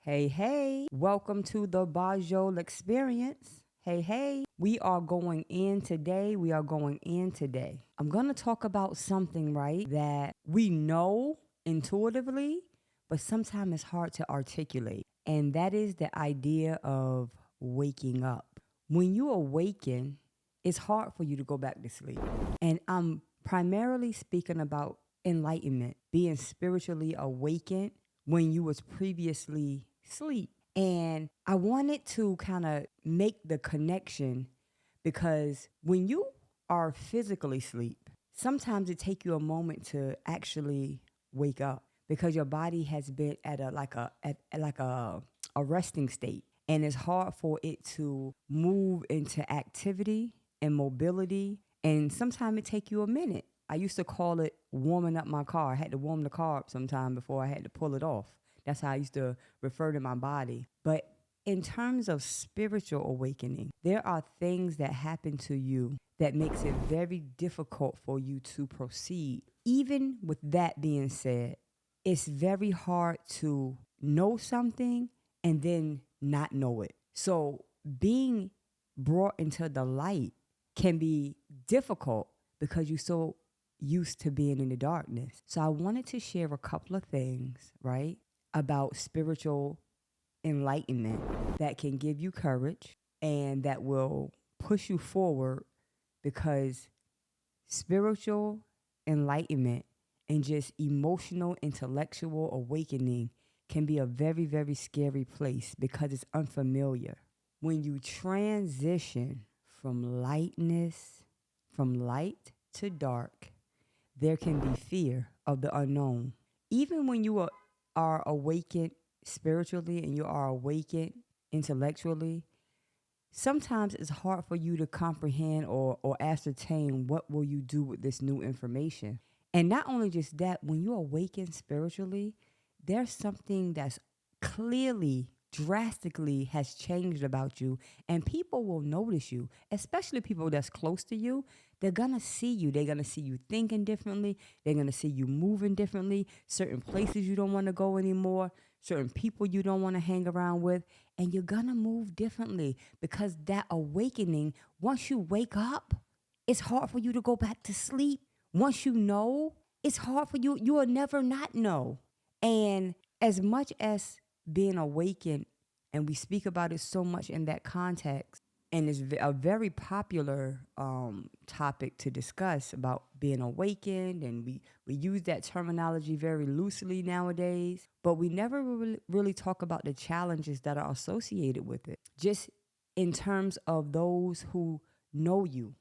Hey, hey, welcome to the Bojoul experience. Hey, hey, we are going in today. We are going in today. I'm going to talk about something, right, that we know intuitively, but sometimes it's hard to articulate. And that is the idea of waking up. When you awaken, it's hard for you to go back to sleep. And I'm primarily speaking about enlightenment, being spiritually awakened when you was previously asleep. And I wanted to kind of make the connection because when you are physically asleep, sometimes it take you a moment to actually wake up because your body has been at a resting state, and it's hard for it to move into activity and mobility, and sometimes it take you a minute. I used to call it warming up my car. I had to warm the car up sometime before I had to pull it off. That's how I used to refer to my body. But in terms of spiritual awakening, there are things that happen to you that makes it very difficult for you to proceed. Even with that being said, it's very hard to know something and then not know it. So being brought into the light can be difficult because you're so used to being in the darkness. So I wanted to share a couple of things, right, about spiritual enlightenment that can give you courage and that will push you forward, because spiritual enlightenment and just emotional intellectual awakening can be a very, very scary place because it's unfamiliar. When you transition from light to dark, there can be fear of the unknown. Even when you are awakened spiritually and you are awakened intellectually, sometimes it's hard for you to comprehend or ascertain what will you do with this new information. And not only just that, when you awaken spiritually, there's something that's clearly drastically has changed about you, and people will notice you, especially people that's close to you. They're gonna see you. They're gonna see you thinking differently. They're gonna see you moving differently, certain places you don't want to go anymore, certain people you don't want to hang around with, and you're gonna move differently because that awakening, once you wake up, it's hard for you to go back to sleep. Once you know, it's hard for you. You will never not know. And as much as being awakened, and we speak about it so much in that context, and it's a very popular topic to discuss about being awakened, and we use that terminology very loosely nowadays, but we never really talk about the challenges that are associated with it, just in terms of those who know you,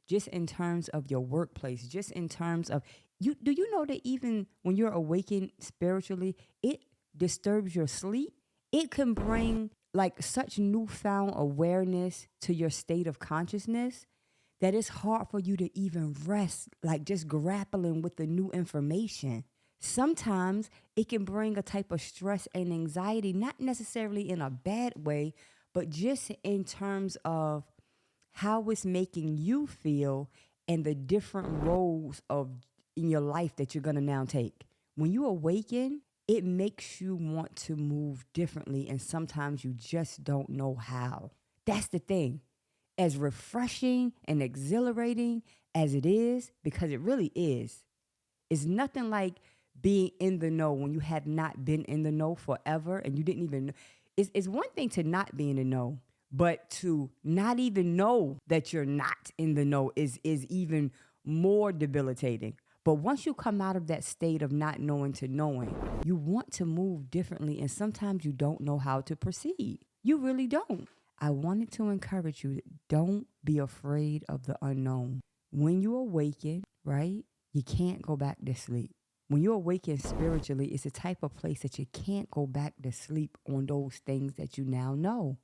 just in terms of your workplace, just in terms of you. Do you know that even when you're awakened spiritually, it disturbs your sleep? It can bring like such newfound awareness to your state of consciousness that it's hard for you to even rest, like just grappling with the new information. Sometimes it can bring a type of stress and anxiety, not necessarily in a bad way, but just in terms of how it's making you feel and the different roles of in your life that you're going to now take. When you awaken, it makes you want to move differently, and sometimes you just don't know how. That's the thing. As refreshing and exhilarating as it is, because it really is, it's nothing like being in the know when you have not been in the know forever and you didn't even know. It's one thing to not be in the know, but to not even know that you're not in the know is even more debilitating. But once you come out of that state of not knowing to knowing, you want to move differently, and sometimes you don't know how to proceed. You really don't. I wanted to encourage you, don't be afraid of the unknown. When you awaken, right, you can't go back to sleep. When you awaken spiritually, it's a type of place that you can't go back to sleep on those things that you now know.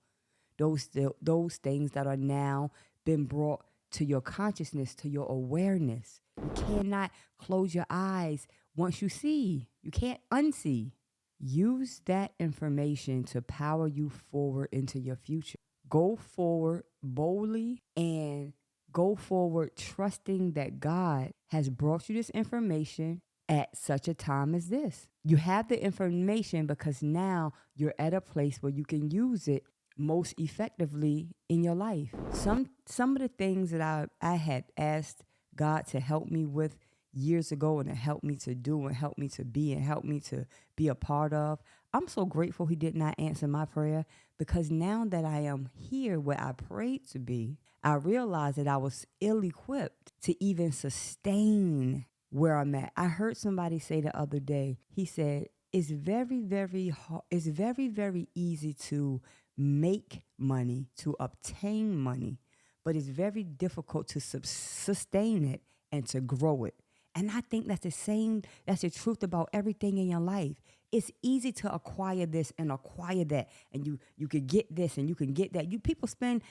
Those things that are now been brought to your consciousness, to your awareness. You cannot close your eyes once you see. You can't unsee. Use that information to power you forward into your future. Go forward boldly and go forward trusting that God has brought you this information at such a time as this. You have the information because now you're at a place where you can use it most effectively in your life. Some of the things that I had asked God to help me with years ago and to help me to do and help me to be and help me to be a part of. I'm so grateful he did not answer my prayer because now that I am here where I prayed to be, I realized that I was ill-equipped to even sustain where I'm at. I heard somebody say the other day, he said, it's very, very hard. It's very, very easy to make money, to obtain money, but it's very difficult to sustain it and to grow it. And I think that's the truth about everything in your life. It's easy to acquire this and acquire that, and you could get this and you can get that. People spend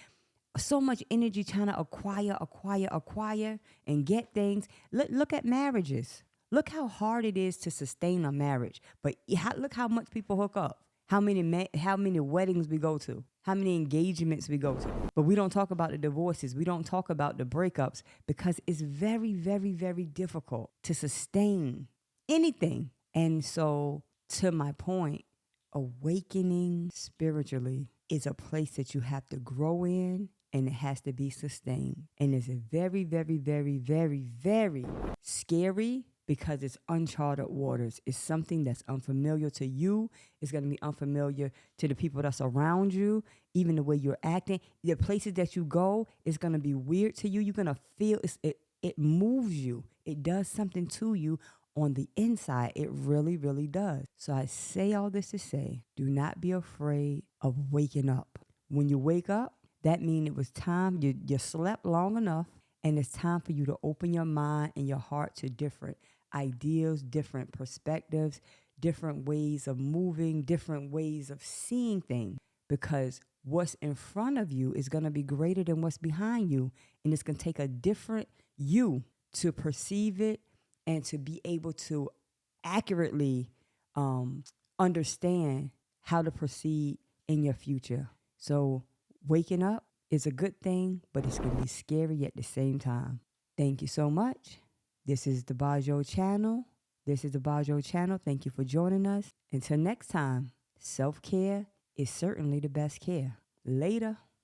so much energy trying to acquire and get things. Look at marriages. Look how hard it is to sustain a marriage. But look how much people hook up. How many weddings we go to. How many engagements we go to. But we don't talk about the divorces. We don't talk about the breakups because it's very, very, very difficult to sustain anything. And so, to my point, awakening spiritually is a place that you have to grow in, and it has to be sustained. And it's a very, very, very, very, very scary because it's uncharted waters. It's something that's unfamiliar to you. It's going to be unfamiliar to the people that's around you, even the way you're acting. The places that you go is going to be weird to you. You're going to feel it moves you. It does something to you on the inside. It really, really does. So I say all this to say, do not be afraid of waking up. When you wake up, that means it was time. You slept long enough, and it's time for you to open your mind and your heart to different ideas, different perspectives, different ways of moving, different ways of seeing things. Because what's in front of you is going to be greater than what's behind you. And it's going to take a different you to perceive it and to be able to accurately understand how to proceed in your future. So waking up is a good thing, but it's going to be scary at the same time. Thank you so much. This is the Bojoul channel. Thank you for joining us. Until next time, self-care is certainly the best care. Later.